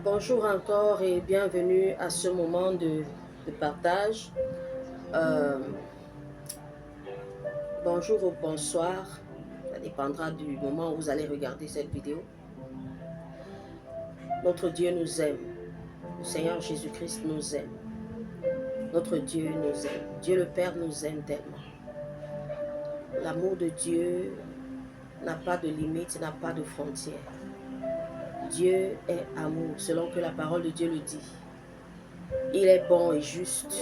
Bonjour encore et bienvenue à ce moment de partage. Euh, Bonjour ou bonsoir, ça dépendra du moment où vous allez regarder cette vidéo. Notre Dieu nous aime, le Seigneur Jésus-Christ nous aime, notre Dieu nous aime, Dieu le Père nous aime tellement. L'amour de Dieu n'a pas de limite, n'a pas de frontières. Dieu est amour, selon que la parole de Dieu le dit. Il est bon et juste.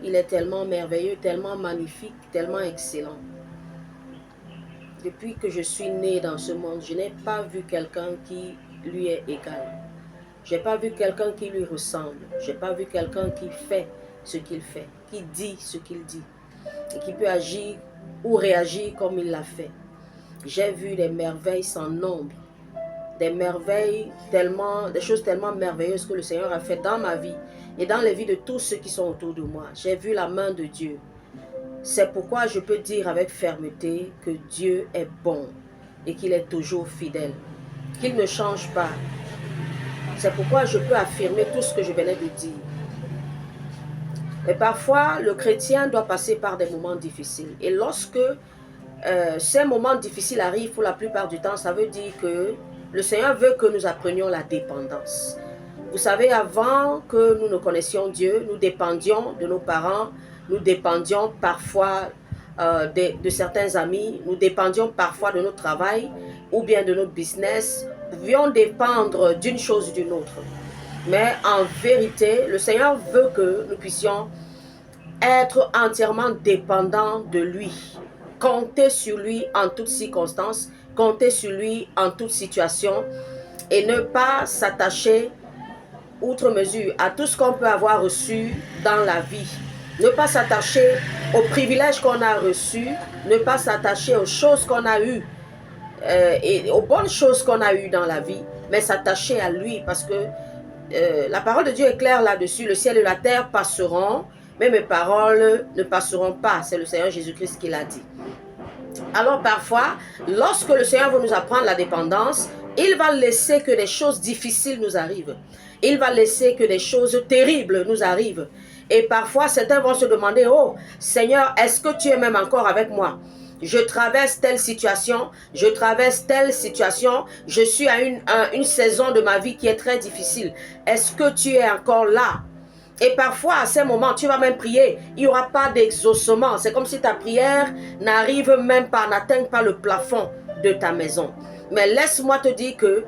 Il est tellement merveilleux, tellement magnifique, tellement excellent. Depuis que je suis née dans ce monde, je n'ai pas vu quelqu'un qui lui est égal. Je n'ai pas vu quelqu'un qui lui ressemble. Je n'ai pas vu quelqu'un qui fait ce qu'il fait, qui dit ce qu'il dit, et qui peut agir ou réagir comme il l'a fait. J'ai vu des merveilles sans nombre, des merveilles tellement, des choses tellement merveilleuses que le Seigneur a fait dans ma vie et dans les vies de tous ceux qui sont autour de moi. J'ai vu la main de Dieu. C'est pourquoi je peux dire avec fermeté que Dieu est bon et qu'il est toujours fidèle, qu'il ne change pas. C'est pourquoi je peux affirmer tout ce que je venais de dire. Mais parfois, le chrétien doit passer par des moments difficiles. Et lorsque ces moments difficiles arrivent, pour la plupart du temps, ça veut dire que le Seigneur veut que nous apprenions la dépendance. Vous savez, avant que nous ne connaissions Dieu, nous dépendions de nos parents, nous dépendions parfois de certains amis, nous dépendions parfois de notre travail ou bien de notre business. Nous pouvions dépendre d'une chose ou d'une autre. Mais en vérité, le Seigneur veut que nous puissions être entièrement dépendants de lui. Compter sur lui en toutes circonstances, compter sur lui en toute situation et ne pas s'attacher outre mesure à tout ce qu'on peut avoir reçu dans la vie. Ne pas s'attacher aux privilèges qu'on a reçus, ne pas s'attacher aux choses qu'on a eues et aux bonnes choses qu'on a eues dans la vie, mais s'attacher à lui parce que la parole de Dieu est claire là-dessus. Le ciel et la terre passeront, mais mes paroles ne passeront pas. C'est le Seigneur Jésus-Christ qui l'a dit. Alors parfois, lorsque le Seigneur veut nous apprendre la dépendance, il va laisser que des choses difficiles nous arrivent. Il va laisser que des choses terribles nous arrivent. Et parfois, certains vont se demander, oh Seigneur, est-ce que tu es même encore avec moi? Je traverse telle situation, je suis à une saison de ma vie qui est très difficile. Est-ce que tu es encore là? Et parfois, à ces moments, tu vas même prier, il n'y aura pas d'exaucement. C'est comme si ta prière n'arrive même pas, n'atteint pas le plafond de ta maison. Mais laisse-moi te dire que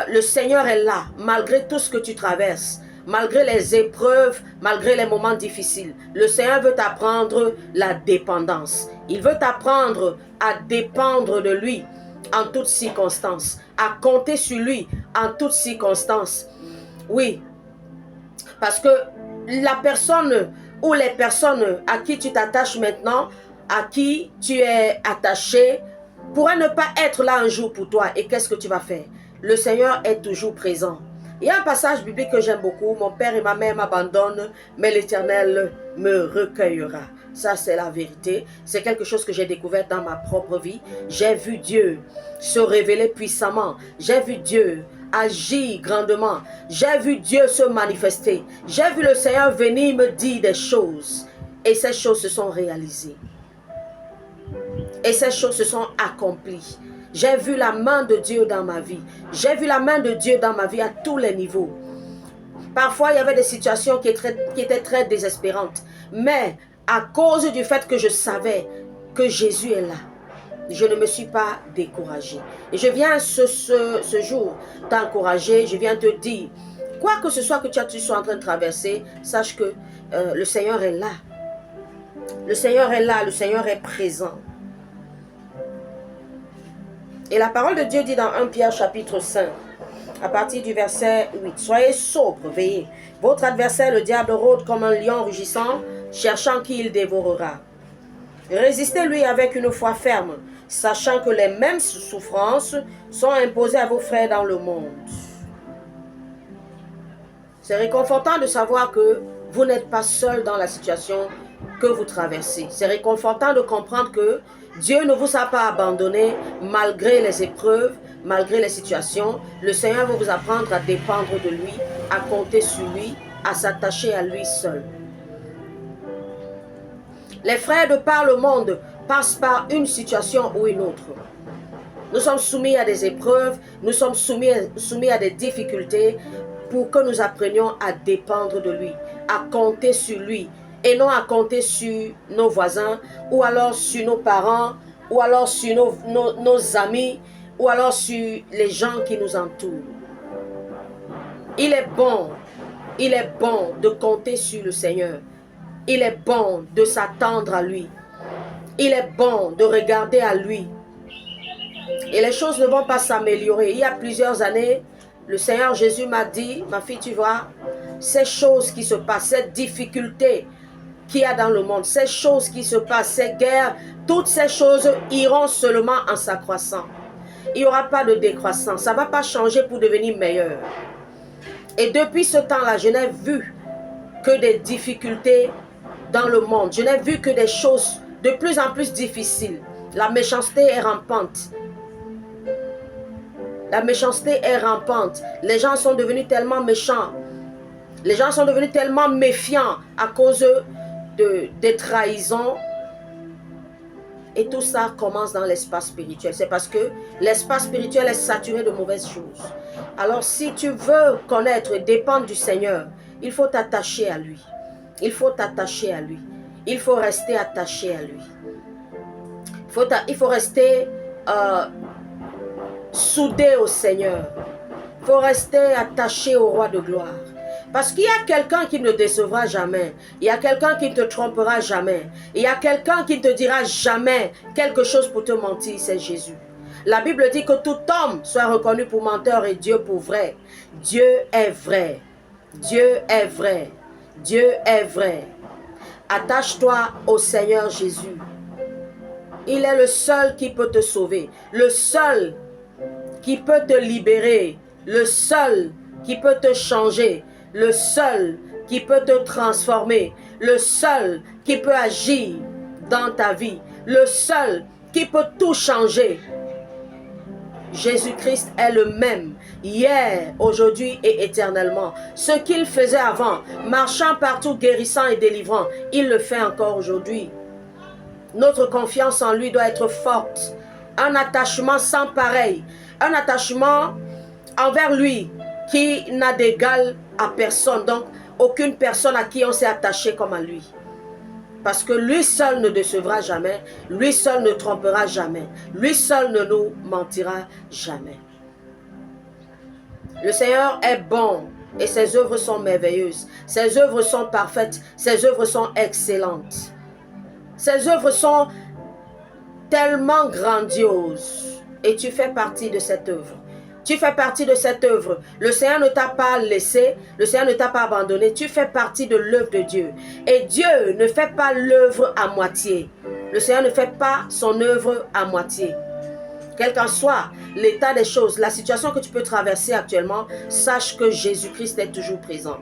le Seigneur est là, malgré tout ce que tu traverses, malgré les épreuves, malgré les moments difficiles. Le Seigneur veut t'apprendre la dépendance. Il veut t'apprendre à dépendre de lui en toutes circonstances, à compter sur lui en toutes circonstances. Oui, parce que la personne ou les personnes à qui tu t'attaches maintenant, à qui tu es attaché, pourraient ne pas être là un jour pour toi. Et qu'est-ce que tu vas faire? Le Seigneur est toujours présent. Il y a un passage biblique que j'aime beaucoup. Mon père et ma mère m'abandonnent, mais l'Éternel me recueillera. Ça, c'est la vérité. C'est quelque chose que j'ai découvert dans ma propre vie. J'ai vu Dieu se révéler puissamment. J'ai vu Dieu agir grandement. J'ai vu Dieu se manifester. J'ai vu le Seigneur venir me dire des choses. Et ces choses se sont réalisées. Et ces choses se sont accomplies. J'ai vu la main de Dieu dans ma vie. J'ai vu la main de Dieu dans ma vie à tous les niveaux. Parfois, il y avait des situations qui étaient très désespérantes. Mais à cause du fait que je savais que Jésus est là, je ne me suis pas découragée. Et je viens ce jour t'encourager, je viens te dire, quoi que ce soit que tu sois en train de traverser, sache que le Seigneur est là. Le Seigneur est là, le Seigneur est présent. Et la parole de Dieu dit dans 1 Pierre chapitre 5, à partir du verset 8, « Soyez sobres, veillez. Votre adversaire, le diable, rôde comme un lion rugissant, cherchant qui il dévorera. Résistez-lui avec une foi ferme, sachant que les mêmes souffrances sont imposées à vos frères dans le monde. » C'est réconfortant de savoir que vous n'êtes pas seul dans la situation que vous traversez. C'est réconfortant de comprendre que Dieu ne vous a pas abandonné malgré les épreuves, malgré les situations, le Seigneur va vous apprendre à dépendre de lui, à compter sur lui, à s'attacher à lui seul. Les frères de par le monde passent par une situation ou une autre. Nous sommes soumis à des épreuves, nous sommes soumis à des difficultés pour que nous apprenions à dépendre de lui, à compter sur lui et non à compter sur nos voisins ou alors sur nos parents ou alors sur nos amis ou alors sur les gens qui nous entourent. Il est bon de compter sur le Seigneur. Il est bon de s'attendre à lui. Il est bon de regarder à lui. Et les choses ne vont pas s'améliorer. Il y a plusieurs années, le Seigneur Jésus m'a dit, ma fille, tu vois, ces choses qui se passent, cette difficulté qu'il y a dans le monde, ces choses qui se passent, ces guerres, toutes ces choses iront seulement en s'accroissant. Il n'y aura pas de décroissance. Ça ne va pas changer pour devenir meilleur. Et depuis ce temps-là, je n'ai vu que des difficultés dans le monde. Je n'ai vu que des choses de plus en plus difficiles. La méchanceté est rampante. La méchanceté est rampante. Les gens sont devenus tellement méchants. Les gens sont devenus tellement méfiants à cause des trahisons. Et tout ça commence dans l'espace spirituel. C'est parce que l'espace spirituel est saturé de mauvaises choses. Alors si tu veux connaître et dépendre du Seigneur, il faut t'attacher à lui. Il faut t'attacher à lui. Il faut rester attaché à lui. Il faut rester soudé au Seigneur. Il faut rester attaché au roi de gloire. Parce qu'il y a quelqu'un qui ne décevra jamais. Il y a quelqu'un qui ne te trompera jamais. Il y a quelqu'un qui ne te dira jamais quelque chose pour te mentir, c'est Jésus. La Bible dit que tout homme soit reconnu pour menteur et Dieu pour vrai. Dieu est vrai. Dieu est vrai. Dieu est vrai. Attache-toi au Seigneur Jésus. Il est le seul qui peut te sauver. Le seul qui peut te libérer. Le seul qui peut te changer. Le seul qui peut te transformer. Le seul qui peut agir dans ta vie. Le seul qui peut tout changer. Jésus-Christ est le même, hier, aujourd'hui et éternellement. Ce qu'il faisait avant, marchant partout, guérissant et délivrant, il le fait encore aujourd'hui. Notre confiance en lui doit être forte. Un attachement sans pareil. Un attachement envers lui qui n'a d'égal à personne. Donc, aucune personne à qui on s'est attaché comme à lui. Parce que lui seul ne décevra jamais, lui seul ne trompera jamais, lui seul ne nous mentira jamais. Le Seigneur est bon et ses œuvres sont merveilleuses, ses œuvres sont parfaites, ses œuvres sont excellentes. Ses œuvres sont tellement grandioses et tu fais partie de cette œuvre. Tu fais partie de cette œuvre. Le Seigneur ne t'a pas laissé, le Seigneur ne t'a pas abandonné. Tu fais partie de l'œuvre de Dieu. Et Dieu ne fait pas l'œuvre à moitié. Le Seigneur ne fait pas son œuvre à moitié. Quel qu'en soit l'état des choses, la situation que tu peux traverser actuellement, sache que Jésus-Christ est toujours présent.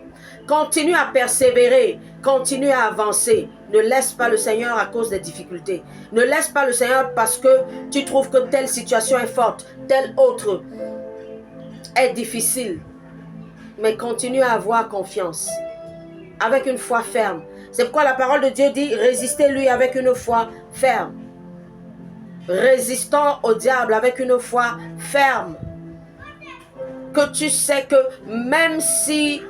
Continue à persévérer, continue à avancer. Ne laisse pas le Seigneur à cause des difficultés. Ne laisse pas le Seigneur parce que tu trouves que telle situation est forte, telle autre est difficile, mais continue à avoir confiance, avec une foi ferme. C'est pourquoi la parole de Dieu dit, résistez-lui avec une foi ferme. Résistons au diable avec une foi ferme. Que tu sais que même si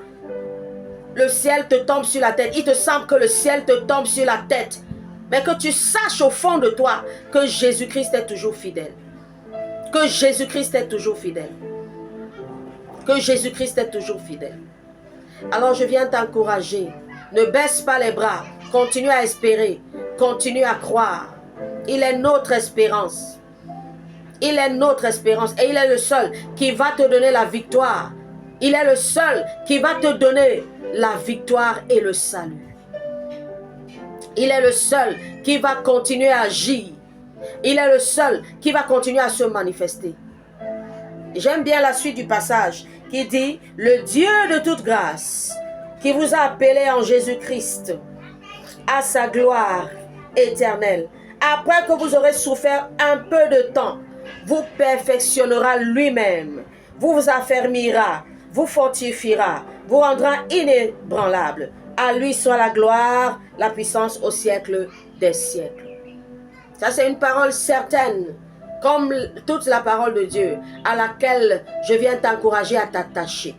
le ciel te tombe sur la tête, il te semble que le ciel te tombe sur la tête, mais que tu saches au fond de toi que Jésus-Christ est toujours fidèle. Que Jésus-Christ est toujours fidèle. Que Jésus-Christ est toujours fidèle. Alors je viens t'encourager. Ne baisse pas les bras. Continue à espérer. Continue à croire. Il est notre espérance. Il est notre espérance. Et il est le seul qui va te donner la victoire. Il est le seul qui va te donner la victoire et le salut. Il est le seul qui va continuer à agir. Il est le seul qui va continuer à se manifester. J'aime bien la suite du passage qui dit, le Dieu de toute grâce, qui vous a appelé en Jésus-Christ à sa gloire éternelle, après que vous aurez souffert un peu de temps, vous perfectionnera lui-même, vous affermira, vous fortifiera, vous rendra inébranlable. À lui soit la gloire, la puissance au siècle des siècles. Ça, c'est une parole certaine, comme toute la parole de Dieu, à laquelle je viens t'encourager à t'attacher.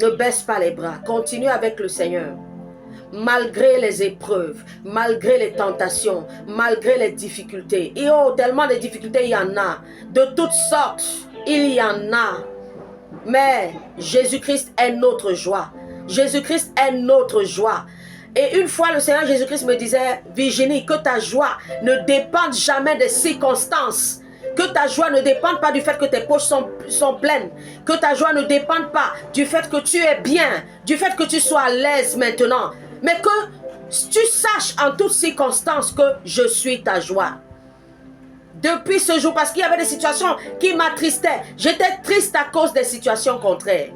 Ne baisse pas les bras, continue avec le Seigneur. Malgré les épreuves, malgré les tentations, malgré les difficultés. Et oh, tellement de difficultés il y en a, de toutes sortes, il y en a. Mais Jésus-Christ est notre joie. Jésus-Christ est notre joie. Et une fois le Seigneur Jésus-Christ me disait, Virginie, que ta joie ne dépende jamais des circonstances. Que ta joie ne dépende pas du fait que tes poches sont pleines. Que ta joie ne dépende pas du fait que tu es bien, du fait que tu sois à l'aise maintenant. Mais que tu saches en toutes circonstances que je suis ta joie. Depuis ce jour, parce qu'il y avait des situations qui m'attristaient. J'étais triste à cause des situations contraires.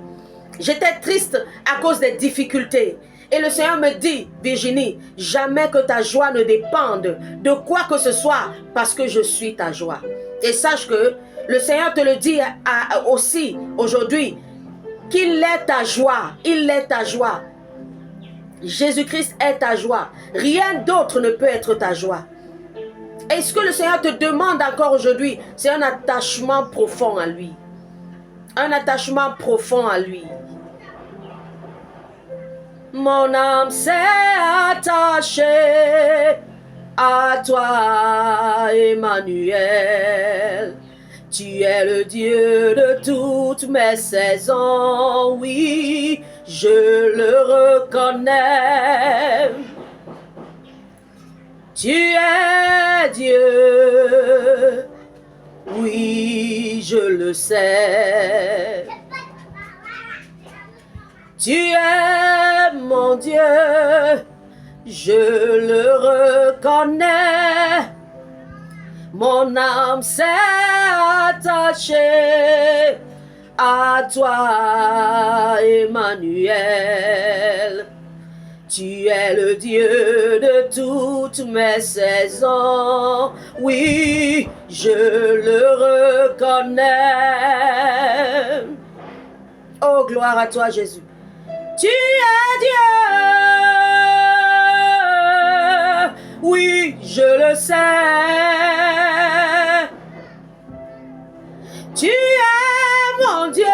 J'étais triste à cause des difficultés. Et le Seigneur me dit, Virginie, jamais que ta joie ne dépende de quoi que ce soit, parce que je suis ta joie. Et sache que le Seigneur te le dit aussi aujourd'hui, qu'il est ta joie, il est ta joie. Jésus-Christ est ta joie. Rien d'autre ne peut être ta joie. Et ce que le Seigneur te demande encore aujourd'hui, c'est un attachement profond à lui. Un attachement profond à lui. Mon âme s'est attachée à toi, Emmanuel. Tu es le Dieu de toutes mes saisons, oui, je le reconnais. Tu es Dieu, oui, je le sais. Tu es mon Dieu, je le reconnais. Mon âme s'est attachée à toi, Emmanuel. Tu es le Dieu de toutes mes saisons. Oui, je le reconnais. Oh, gloire à toi, Jésus. Tu es Dieu. Oui, je le sais. Tu es mon Dieu.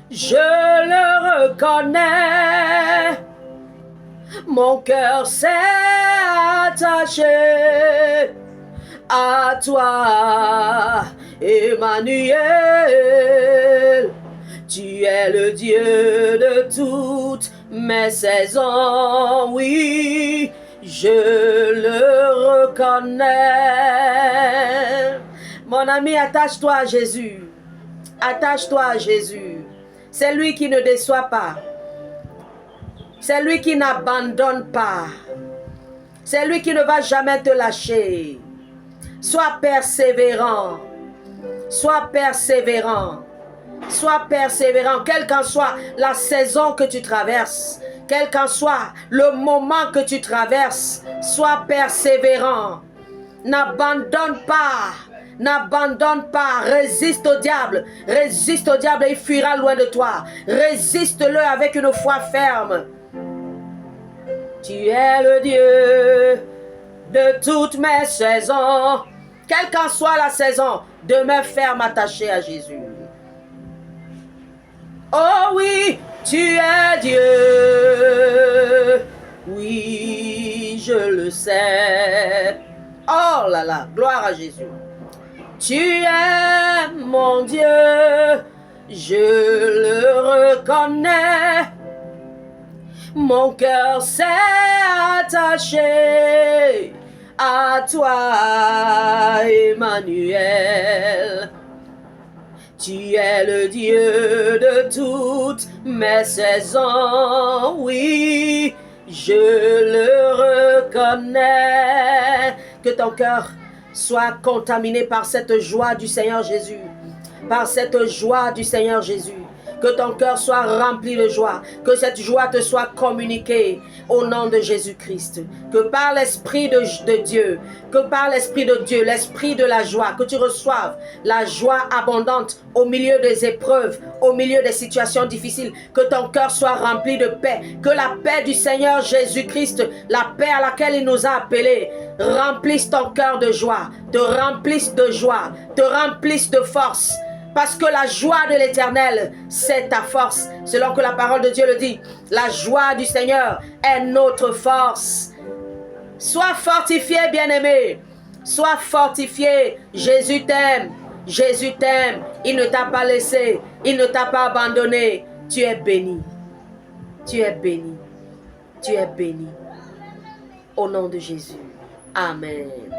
Je le reconnais. Mon cœur s'est attaché à toi, Emmanuel. Tu es le Dieu de toutes mes saisons, oui, je le reconnais. Mon ami, attache-toi à Jésus. Attache-toi à Jésus. C'est lui qui ne déçoit pas. C'est lui qui n'abandonne pas. C'est lui qui ne va jamais te lâcher. Sois persévérant. Sois persévérant. Sois persévérant, quelle qu'en soit la saison que tu traverses, quel qu'en soit le moment que tu traverses, sois persévérant. N'abandonne pas. N'abandonne pas, résiste au diable et il fuira loin de toi. Résiste-le avec une foi ferme. Tu es le Dieu de toutes mes saisons. Quelle qu'en soit la saison, demeure ferme attaché à Jésus. Oh oui, tu es Dieu. Oui, je le sais. Oh là là, gloire à Jésus. Tu es mon Dieu, je le reconnais. Mon cœur s'est attaché à toi, Emmanuel. Tu es le Dieu de toutes mes saisons, oui, je le reconnais. Que ton cœur soit contaminé par cette joie du Seigneur Jésus. Par cette joie du Seigneur Jésus. Que ton cœur soit rempli de joie. Que cette joie te soit communiquée au nom de Jésus-Christ. Que par l'Esprit de Dieu, l'Esprit de la joie, que tu reçoives la joie abondante au milieu des épreuves, au milieu des situations difficiles. Que ton cœur soit rempli de paix. Que la paix du Seigneur Jésus-Christ, la paix à laquelle il nous a appelés, remplisse ton cœur de joie, te remplisse de joie, te remplisse de force. Parce que la joie de l'Éternel, c'est ta force. Selon que la parole de Dieu le dit, la joie du Seigneur est notre force. Sois fortifié, bien-aimé. Sois fortifié. Jésus t'aime. Jésus t'aime. Il ne t'a pas laissé. Il ne t'a pas abandonné. Tu es béni. Tu es béni. Tu es béni. Au nom de Jésus. Amen.